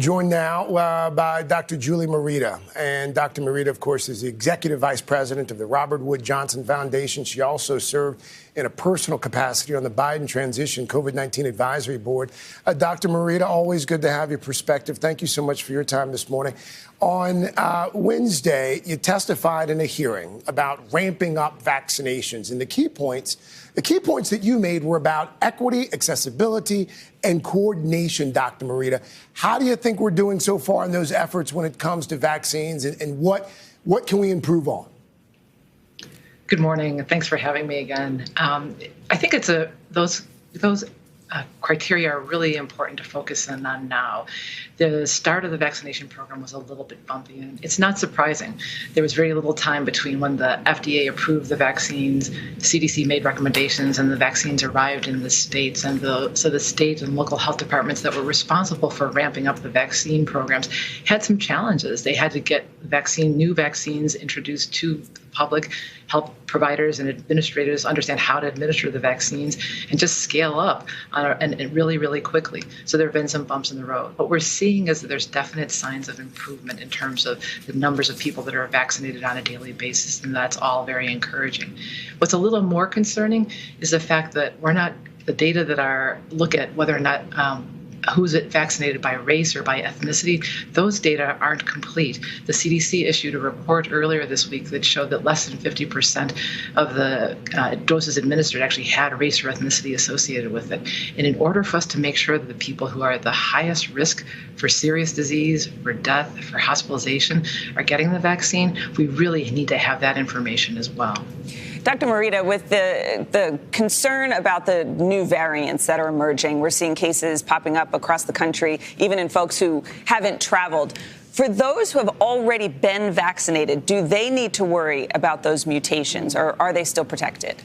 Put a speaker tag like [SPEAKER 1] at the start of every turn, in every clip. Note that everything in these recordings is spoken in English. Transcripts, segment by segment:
[SPEAKER 1] joined now by Dr. Julie Morita. And Dr. Morita, of course, is the Executive Vice President of the Robert Wood Johnson Foundation. She also served in a personal capacity on the Biden Transition COVID-19 Advisory Board. Dr. Morita, always good to have your perspective. Thank you so much for your time this morning. On Wednesday, you testified in a hearing about ramping up vaccinations. And the key points that you made were about equity, accessibility, and coordination, Dr. Morita. How do you think we're doing so far in those efforts when it comes to vaccines, and what can we improve on?
[SPEAKER 2] Good morning. Thanks for having me again. I think it's those criteria are really important to focus in on now. The start of the vaccination program was a little bit bumpy, and it's not surprising. There was very little time between when the FDA approved the vaccines, the CDC made recommendations, and the vaccines arrived in the states. And so the state and local health departments that were responsible for ramping up the vaccine programs had some challenges. They had to get new vaccines introduced to the public, help providers and administrators understand how to administer the vaccines, and just scale up and really, really quickly. So there have been some bumps in the road. What we're seeing is that there's definite signs of improvement in terms of the numbers of people that are vaccinated on a daily basis, and that's all very encouraging. What's a little more concerning is the fact that the data that look at whether or not who's vaccinated by race or by ethnicity, those data aren't complete. The CDC issued a report earlier this week that showed that less than 50% of the doses administered actually had race or ethnicity associated with it. And in order for us to make sure that the people who are at the highest risk for serious disease, for death, for hospitalization are getting the vaccine, we really need to have that information as well.
[SPEAKER 3] Dr. Morita, with the concern about the new variants that are emerging, we're seeing cases popping up across the country, even in folks who haven't traveled. For those who have already been vaccinated, do they need to worry about those mutations, or are they still protected?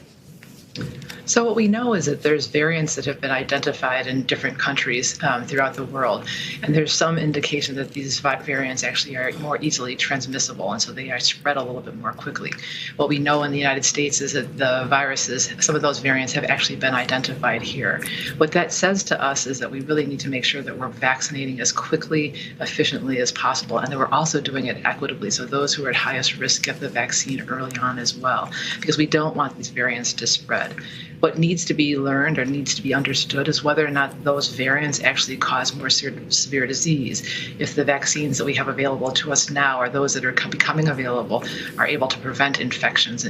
[SPEAKER 2] So what we know is that there's variants that have been identified in different countries throughout the world, and there's some indication that these variants actually are more easily transmissible, and so they are spread a little bit more quickly. What we know in the United States is that the viruses, some of those variants have actually been identified here. What that says to us is that we really need to make sure that we're vaccinating as quickly, efficiently as possible, and that we're also doing it equitably, so those who are at highest risk get the vaccine early on as well, because we don't want these variants to spread. What needs to be learned or needs to be understood is whether or not those variants actually cause more severe disease. If the vaccines that we have available to us now, or those that are becoming available, are able to prevent infections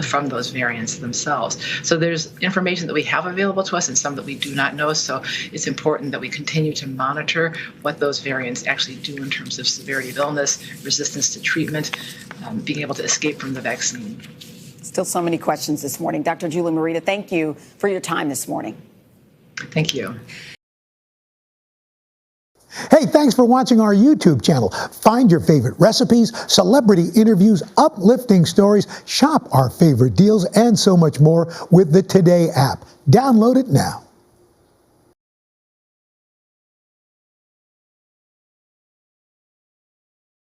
[SPEAKER 2] from those variants themselves. So there's information that we have available to us and some that we do not know. So it's important that we continue to monitor what those variants actually do in terms of severity of illness, resistance to treatment, being able to escape from the vaccine.
[SPEAKER 4] Still so many questions this morning. Dr. Julie Morita, thank you for your time this morning.
[SPEAKER 2] Thank you.
[SPEAKER 5] Hey, thanks for watching our YouTube channel. Find your favorite recipes, celebrity interviews, uplifting stories, shop our favorite deals, and so much more with the Today app. Download it now.